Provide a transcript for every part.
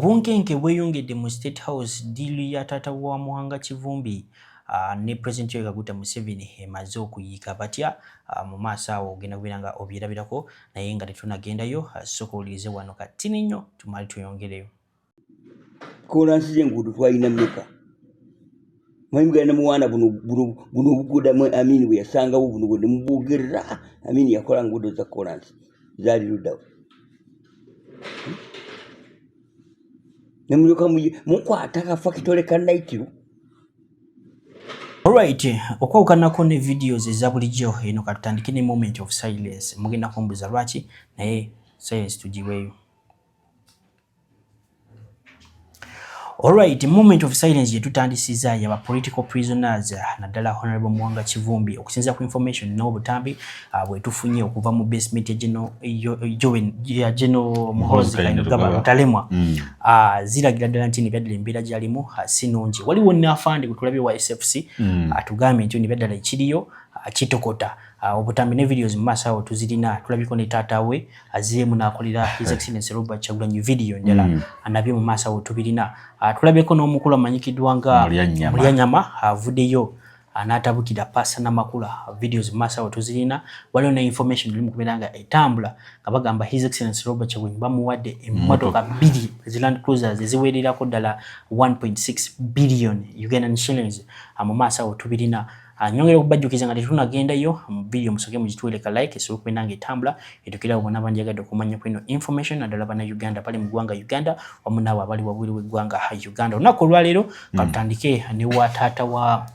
Bunkenke bweyongedde mu State House diilu ya taata wa Muhanga Kivumbi ne President Yoweri Kaguta Museveni emaze okuyiika batya mu maaso awo ogenda kubeera nga obyerabirako naye nga tetunagendayo sooka owulirize wano kati nnyo tumale tuyongereyo. Kolansi y'enguudo twalina mmeka? Manyi mugenda muwana buno obuguuda Amini bwe yasangawo buno bwe mubwogerera Amini yakola nguudo za kolansi zaali luddawo. Nemulyoka mukwata kafakitole ka Naitiro. Alright, okwawukanako ne videos eza bulijjo eno katutandike ne moment of silence. Mugenda kumbuza lwaki naye silence tugiweeyo. Alright, moment of silence yetutandisiza yaba political prisoners naddala Honorable Muhanga Kivumbi okusinza ku information n'obutambi bwetufunye okuva mu basement ya General Muhoozi Kainerugaba Mutalemwa ziragira ddala nti nebyaddala embeera gyalimu sinungi. Waliwo n'afande kutulabye wa SFC atugambye nti nebyaddala ekiriyo kitokota. Obutambi ne videos mu maaso awo tuzirina tulabiko ne taata we aziremu n'akolera His Excellency Robert Kyagulanyi video ndala anabye mu maaso awo tubirina. Tulabeko n'omukulu amanyikiddwa nga Mulyanyama avuddeyo n'atabukira pasa n'amakula videos mu maaso awo tuzirina. Waliwo ne information eri mu kubeera nga etambula nga bagamba His Excellency Robert Kyagulanyi bamuwadde emmotoka 2 Land Cruisers eziwererako ddala 1.6 billion Ugandan shillings mu maaso awo tubirina. Nyongera okubajjukiza nga tetunagendayo mu video musoke mugitweleka like esobola okubeera nga etambula etukira bonna bandyagadde okumanya ku eno information naddala bana Uganda pali mu ggwanga Uganda wamu naawe abali wabweru w'eggwanga Uganda. Olunaku olwaleero katutandike ne wa taata wa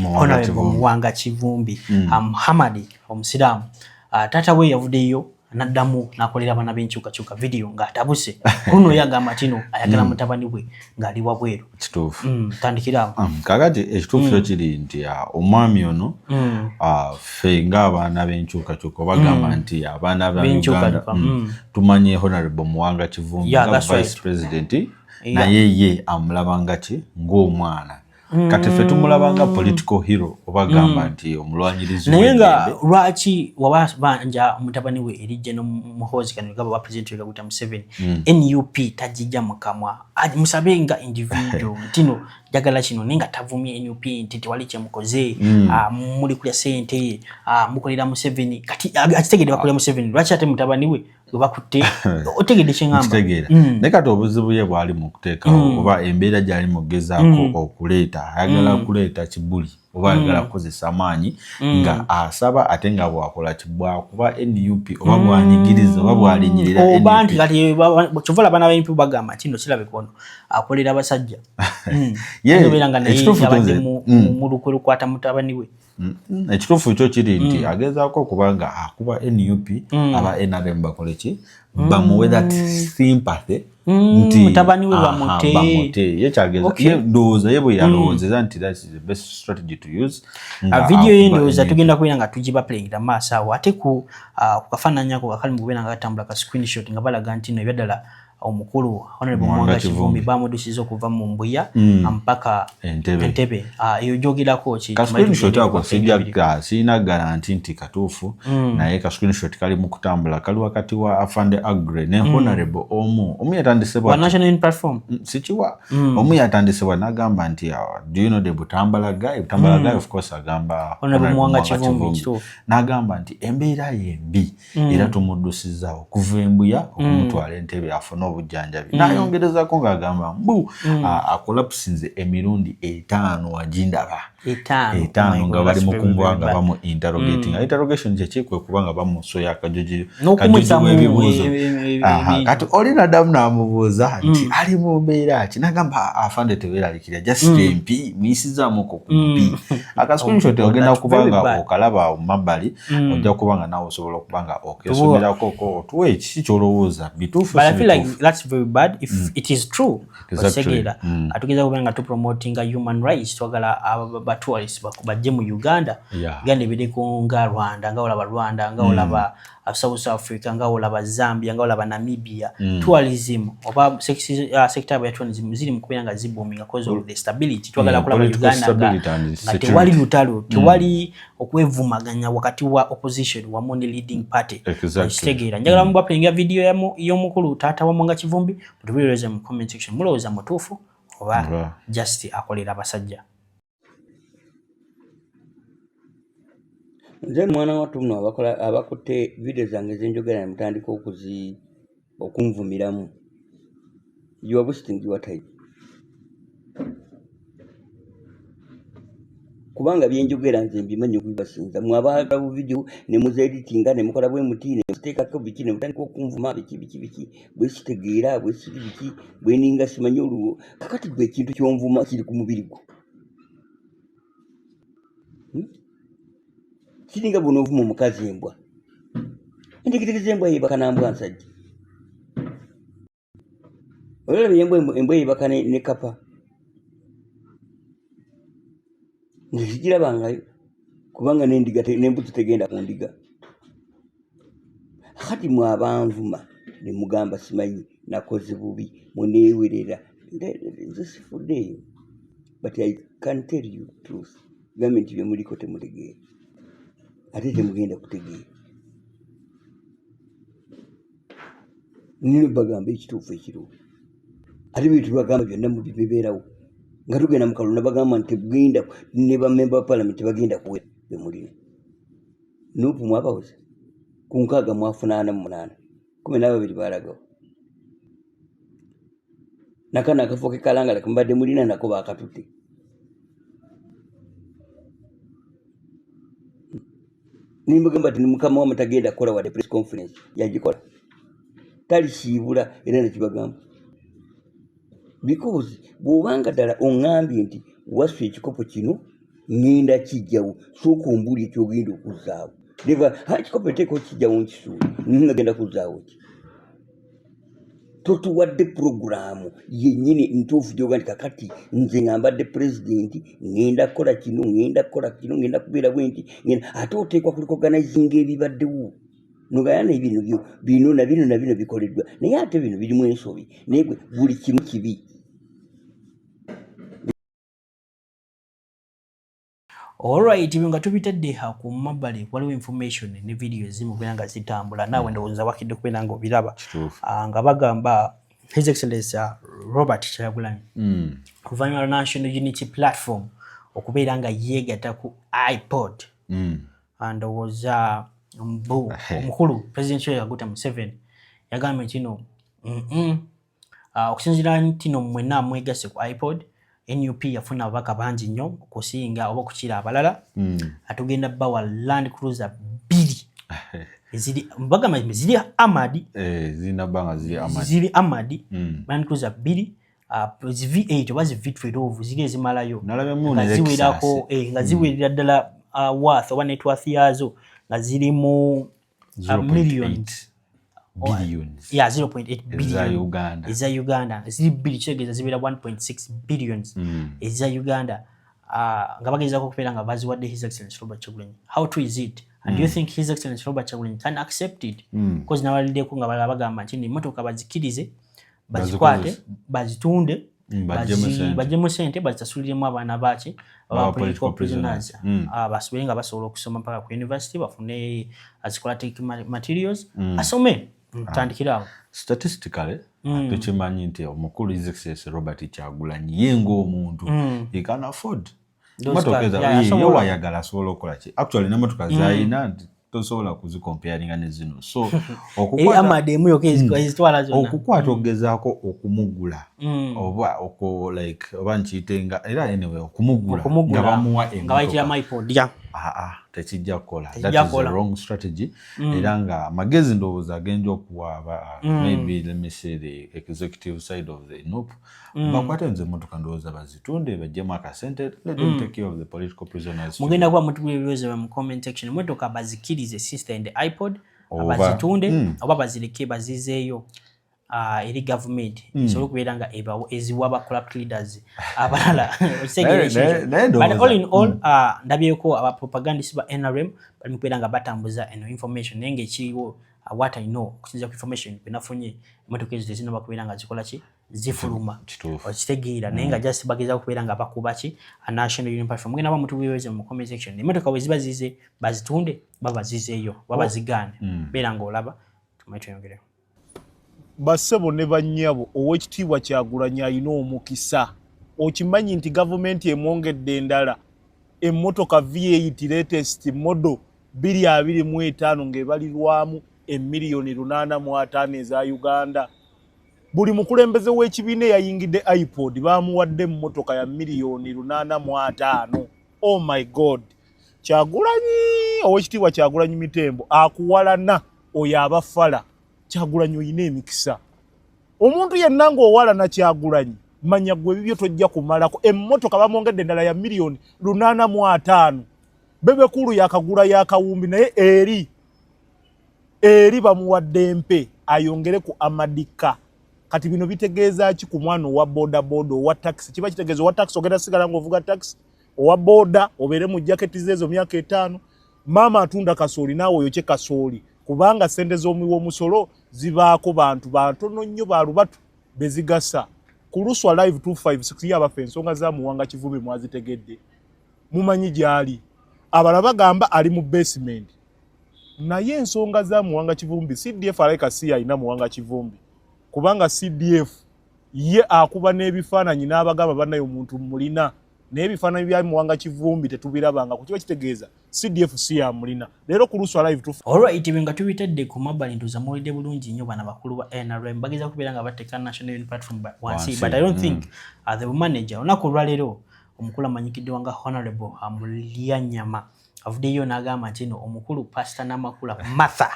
Honorable Muhanga Kivumbi Muhammad omusiraamu. Taata we yavuddeyo naddamu n'akolera abaana b'enkyukakyuka video ng'atabuse kuno yagamba tino ayagala mutabani we ng'ali wabweru. Kituufu. Tandikira awo. Kakati ekituufu kyo kiri nti omwami ono ffe ng'abaana b'enkyukakyuka bagamba nti abaana ba Uganda tumanye Honorable Muhanga Kivumbi nga Vice President naye ye amulaba ngati ng'omwana. Kati ffe tumulabanga political hero obagamba nti omulwanyirizi naye nga lwaki wabanja mutabani we eri General Muhoozi Kainerugaba wa President Yoweri Kaguta Museveni NUP tajijja mu kamwa musabe nga individual ntino jagala kino nenga tavumye NUP nti tewali kyemukoze muli kulya sente mukolera Museveni kati akitegedde bakolera Museveni lwaki ate mutabani we bakutte otegedde kyengamba ne kati obuzibu ye bwali mu kuteekawo oba embeera gyali mu kugezaako okuleeta ayagala kuleeta kibuli oba ayagala kukozesa amaanyi nga asaba ate nga bwakola kibwa kuba NUP oba bwanyigiriza oba bwalinyirira NUP oba nti kati kyovola abaana ba NUP bagamba kino kirabe kono akolera abasajja yebeera nga naye yabadde mu lukwata mutabani we. Ekituufu kyo kiri nti agezaako okuba nga akuba NUP aba NRM bakole ki bamuwe that sympathy nti mutabani we bamute ye ndowooza ye bwe yalowoozeza nti that is the best strategy to use. Video ye ndowooza tugenda kubeera nga tugiba playingira maaso awo ate ku kafaananyako kakali mu kubeera nga katambula ka screenshot nga balaga nti no ebyaddala omukulu Honorable Muhanga Kivumbi bamudusiza okuva mu Mbuya mpaka Entebbe. Eyo gyogerako ki ka screenshot ako sirina garanti nti katuufu naye ka screenshot kali mu kutambula kali wakati wa Afande Agre ne Honorable omu yatandisebwa National Unity Platform sikiwa omu yatandisebwa n'agamba nti do you know the Butambala guy of course agamba Honorable Muhanga Kivumbi n'agamba nti embeera yembi era tumuddusiza okuva Embuya okumutwala Entebbe afuna obujjanjabi n'ayongerezako ng'agamba mbu akolapusinze emirundi 5 wagindaba 5 nga bali mukumbwa nga bamu interrogating interrogation kyekwe kuba nga bamusoya akajoji w'ebibuuzo kati oli naddamu n'amubuuza nti ali mu mbeera ki n'agamba afande teweeralikira just MP muyisizaamuko ku mpi akascreenshot ogenda kuba nga okalaba mu mabbali ojja kuba nga nawe osobola okuba nga okesomerako otuwe ekiki kyolowooza bituufu. But I feel like that's very bad if it is true. Segera atugeza kuba nga tupromotinga human rights twagala tourists bajje mu Uganda Uganda ebireko nga Rwanda nga olaba South Africa nga olaba Zambia nga olaba Namibia tourism oba sector ya tourism ziri mukubera nga zibooming because of the stability twagala kulaba Uganda nga tewali lutalo tewali okwevumaganya wakati wa opposition wa ne leading party kitegeera njagala mubwa plenga video y'omukulu taata wa Mwanga Kivumbi tubiroze mu comment section mulowooza mutuufu oba just akolera abasajja. Nze mwana watu mno abakutte video zange zenjogera mutandika okunvumiramu. You are wasting your time. Kubanga byenjogera nze mbimanyi okubibasinza mwabaaga bu video ne muzeditinga ne mukola bwe mutine muteekako biki ne mutandika okunvuma biki bwe kitegeera bwe kiri biki bwe ninga simanyi oluwo kakati gwe ekintu ky'onvuma kiri ku mubiri gwo. Kiringa buno ovuma omukazi embwa. Entegetegeze embwa yebaka na mbwa nsajja. Olaba embwa yebaka ne kapa. Nzigirabangayo kubanga n'endiga n'embuzi tegenda ku ndiga. Kati mwabanvuma ne mugamba simanyi nakoze bubi muneewerera. Nze sifuddeeyo. But I can tell you the truth. Gavumenti bye muliko temutegeera. Ate temugenda kutegeera. Nino bagamba ekituufu ekiriwo. Ate bye tubagamba byonna mu bibeerawo. Nga tugenda mu kalulu bagamba nti tugenda ne bamemba ba palamenti bagenda kuwera be mulina. Nuupu mwabawoze ku 6 mwafuna 48 12 balagawo. Nakana akafo ke kalangala kambadde mulina nako bakatutte. Nimbagamba ati mukama wa matagenda kola wa press conference yagikola. Talisiibula era nakibagamba. Because bw'obanga ddala oŋŋambye nti wassu ekikopo kino ngenda kijjawo sooka ombuulire ky'ogenda okuzzaawo. Leva ekikopo eteeka okijjawo nkisuule ngagenda kuzzaawo ki. Totuwadde puroguraamu yennyini ntuufu gy'oga nti kakati nze nga mbadde pulezidenti ngenda kukola kino ngenda kukola kino ngenda kubeera bwe nti ate oteekwa kuliorganizinga ebibaddewo. Nogayana ebintu bino na bino bikoleddwa naye ate bino birimu ensobi naye buli kimu kibi. Alright, nga tubitadde ku mabbali waliwo information ne video ezimu kubeera nga zitambula naawe ndowooza wakidde kubeera nga obiraba nga bagamba His Excellency Robert Kyagulanyi oluvannyuma lwa National Unity Platform okubeera nga yeegatta ku iPod ndowooza omukulu President Kaguta Museveni yagambye kino okusinziira nti no mwenna mwegasse ku iPod NUP yafuna ababaka bangi nnyo okusinga oba okukira abalala atugenda bawa Land Cruiser 2 eziri bagamba ziri Amadi ziri Amadi Land Cruiser 2 V8 oba V12 ziri ezimalayo nga ziwerera ddala worth oba net worth yazo nga ziri mu millions. Billions. Yeah, 0.8 billion. Is Uganda. Ziri billion chegeza zibira 1.6 billions. Is Uganda. Ngabageza ko kupera nga baziwadde His Excellency Robert Kyagulanyi. How true is it? And do you think His Excellency Robert Kyagulanyi can accept it? Because nawalide ko nga bagamba nti motoka bazikirize bazikwate bazitunde bajemu sente bazisasuliremu abaana baaki aba political prisoners basubire nga basobola okusoma mpaka ku university bafune azikola materials asome tandikirawo. Statistically tukimanyi nti omukulu His Excellency Robert Kyagulanyi ye ng'omuntu he can afford motoka ezo wayagala asobola okukola ki actually n'emotoka zayina tosobola kuzikomparinga ne zino so okukwata ogezaako okumugula oba oba nkiyitenga era anyway okumugula nga bamuwa emotoka tekijja kukola. That is the wrong strategy. Era nga magezi ndowooza agenja okuwa maybe let me say the executive side of the NUP bakwate nze emotoka ndowooza bazitunde bajjemu akasente let them take care of the political prisoners. Mugenda kuba mutubulize mu comment section emotoka bazikirize sister and iPod bazitunde oba bazireke bazizeeyo eri government so kubeera nga eziwa ba corrupt leaders abalala but all in all ndabyeko aba propagandists ba NRM bali kubeera nga batambuza eno information nenge ekiriwo what I know kusinza ku information benafunye emotoka ezo zino bakubeera nga zikola ki zifuluma okitegeera naye nga just bageza kubeera nga bakuba ki a national union platform mugenda ba mutu wiweze mu comment section emotoka we ziba zize bazitunde baba zizeeyo baba zigane beera nga olaba tumaite yongere basebo ne bannyabo owekitiibwa Kyagulanyi alina omukisa okimanyi nti gavumenti emwongedde endala emmotoka V8 latest model 225 ng'ebalirwamu $885,000 eza Uganda. Buli mukulembeze w'ekibiina eyayingidde iPod baamuwadde emmotoka ya $885,000. Oh my God. Kyagulanyi owekitiibwa Kyagulanyi Mitembo akuwalana oyo abafala. Kyagulanyi oyina emikisa. Omuntu yenna ng'owalana Kyagulanyi manya gwe bibyo tojja kumalako. Emmotoka bamwongedde endala ya $885,000. Bebekulu yakagula yakawumbi naye eri bamuwadde mpe ayongere ku amadika. Kati bino bitegeeza ki ku mwana owa boda owa taxi? Kiba kitegeeza owa taxi ogenda sigala ng'ovuga taxi, owa boda obeere mu jaketi zezo myaka 5, maama atunda kasooli naawe oyokye kasooli. Kubanga sente z'omuwi omusolo zibaako bantu batono nnyo balubatu bezigasa. Ku Luswa Live 256 yabafe ensonga za Muwanga Kivumbi mwazitegedde. Mumanyi gyali. Abala bagamba ali mu basement. Naye ensonga za Muwanga Kivumbi CDF alaika si alina Muwanga Kivumbi. Kubanga CDF ye akuba n'ebifaananyi n'abagamba bannayo omuntu mulina n'ebifaananyi bya Muwanga Kivumbi tetubirabanga ku kiba kitegeeza CDF si ya mulina. Leero ku Luswa Live 256 alright benga tubitedde ku mabali ntuza mulide bulungi nnyo bana bakulu ba NRM bageza kubeera nga bateeka national union platform wansi but I don't think the manager onako lwalero omukulu amanyikidde wanga honorable Amuliyanyama avuddeyo n'agamba nti no omukulu pastor n'amakula Martha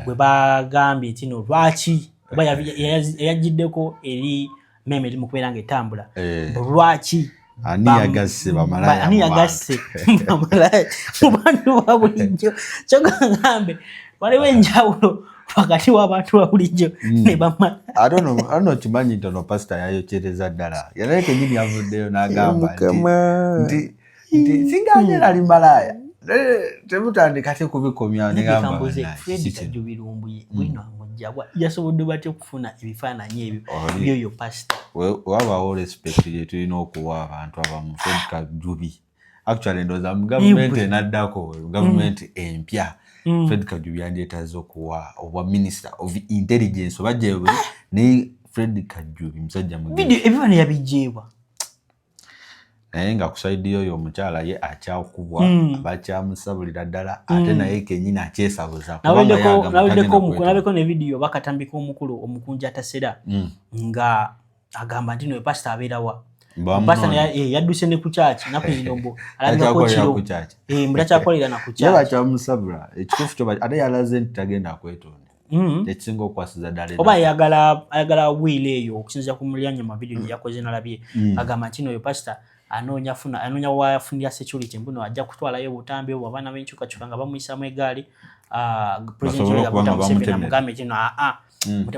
gwe bagambye nti no lwaki oba yajiddeko eri meme eri mu kubeera nga etambula lwaki ani yagasse bamalaya mu bantu ba bulijjo kyogambe waliwo enjawulo wakati w'abantu ba bulijjo ne bamalaya I don't know kimanyi nti ono pastor yayokyereza ddala yaleke nyini yavuddeyo n'agamba nti singanyera ali malaya temutandika te kubikomya negamba birumbuye bwino ngojjabwa yasobodde batya okufuna ebifaananyi ebyo byoyo pastor wabawo respect ye tulina okuwa abantu abamu Fred Kajubi actually ndoza mu government enaddako government empya Fred Kajubi yandeetaze okuwa obwa minister of intelligence obajewe ne Fred Kajubi musajja mu video ebifaananyi yabijeebwa naye nga kusaidiyo oyo omukyala ye akyakubwa bakyamusabulira ddala ate naye kenyini akyesabuza nabeko ne video bakatambika omukulu omukunja atasera nga agamba nti no pastor abeerawa pastor yadduse ne ku church nakuyindombo alabikako kiro mbulakyakolera na ku church bakyamusabula ekituufu kyo ate yalaze nti tagenda kwetonda ekisinga okwasiza ddala oba ayagala wiile eyo okusinziira ku Muliyanyama video yakoze nalabye agamba nti no oyo pastor anonya wafunira security mbuno ajja kutwalayo butambi obwo abaana b'enkyukakyuka nga bamuyisamu egaali president yakuta Museveni amugambe kino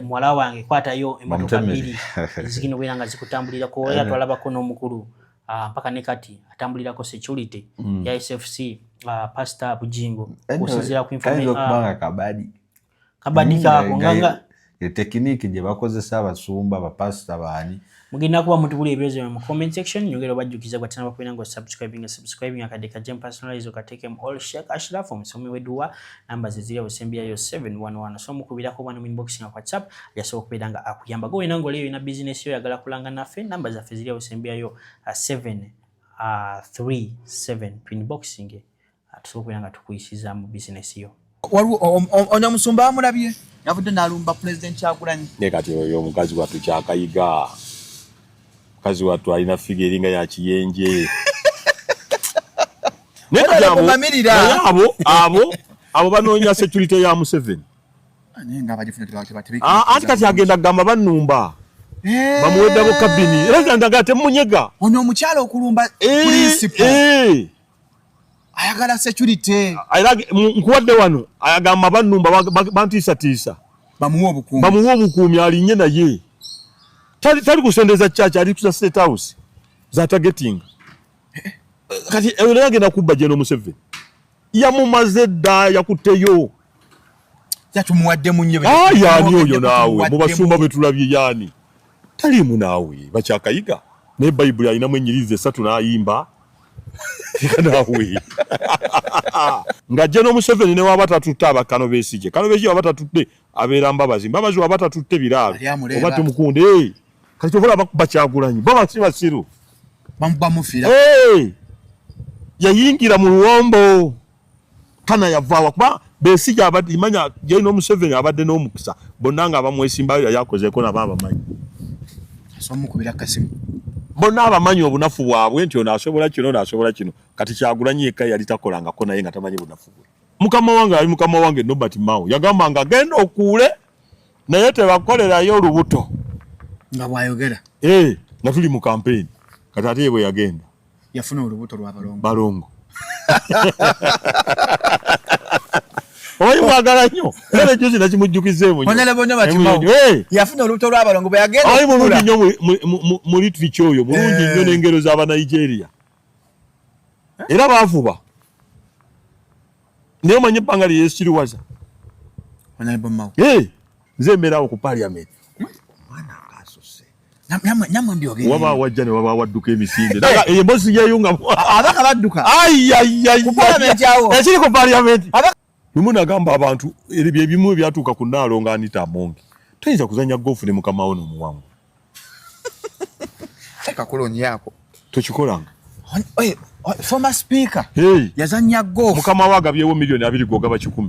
muwala wange kwatayo emmotoka 2 zigino bwera nga zikutambulirako yatwalabako n'omukulu mpaka ne kati atambulirako security ya SFC Pastor Bujingo okusinziira ku information kabadi kako nganga tekiniki gye bakozesa abasumba bapasita baani mugenda kuba mutubula ebirozo mu comment section nyongera obajjukiza gwa tena bakwenda ngo subscribing akadeka gem personalize okateke mu all shake Ashraf omusomi weduwa namba zizira osembia yo 711 so mukubirako bwana mu inbox na WhatsApp yaso okubira nga akuyamba go enango leyo ina business yo yagala kulanga nafe namba za fezira osembia yo 737 twin boxing atusobokubira nga tukuyisiza mu business yo onya musumba amulabye yavudde nalumba president Kyagulanyi ne kati oyo omukazi watu kyakayiga mukazi watu alina figa eringa ya kiyenje abo banoonya security ya Museveni ati kati agenda kugamba bannumba bamuweddako kabini era nga temunyega onyo omukyala okulumba principal ayagala security nkuwadde wano ayagamba bannumba bantiisatiisa bamuwa obukuumi alinye naye tali kusendeza chacha ali kusa State House za targeting kati yagenda kubba General Museveni yamumaze dda yakuteyo yatumuwadde munye yani oyo naawe mu basumba betulabye yani talimu naawe bakyakayiga ne Bible ayinamu enyiriza 3 n'ayimba naawe nga General Museveni ne wabata tutta abakano besije kano besije wabata tutte abeera mbabazi wabata tutte biraalo oba tumukunde kati tovola bakyagulanyi basiru bamufira yayingira mu luwombo kana yavaawa kuba besije abadde imanya General Museveni abadde n'omukisa bonna nga bamwesimba yakozeeko nabo abamanyi somukubira kasimu bonna abamanyi obunafu bwabwe nti ono asobola kino kati Kyagulanyi yekka yali takolangako naye nga tamanyi bunafu bwe mukama wange Nobert Mao yagamba nga genda okuule naye tebakolerayo olubuto nga bwayogera nga tuli mu campaign kati ate bwe yagenda yafuna olubuto lwa balongo oyi mwagala nnyo era juzi nakimujjukizeemu yafuna olubuto lwa balongo bwe yagenda oyi mulungi nnyo mu literature oyo mulungi nnyo n'engero z'aba Nigeria era baavuba naye omanyi ebbanga lye yeesiriwaza nze mbeerawo ku parliament waba wajja ne waba wadduka emisinde embozi yeyunga abaka badduka ekiri ku parliament lumu nagamba abantu ebimu ebyatuuka ku Naalo nga Anita Amongi toyinza kuzanya goofu ne mukama wo n'omuwangu kakulonyako tokikolanga former speaker yazanya goofu mukama we agabyewo miliyoni 2 gogaba 10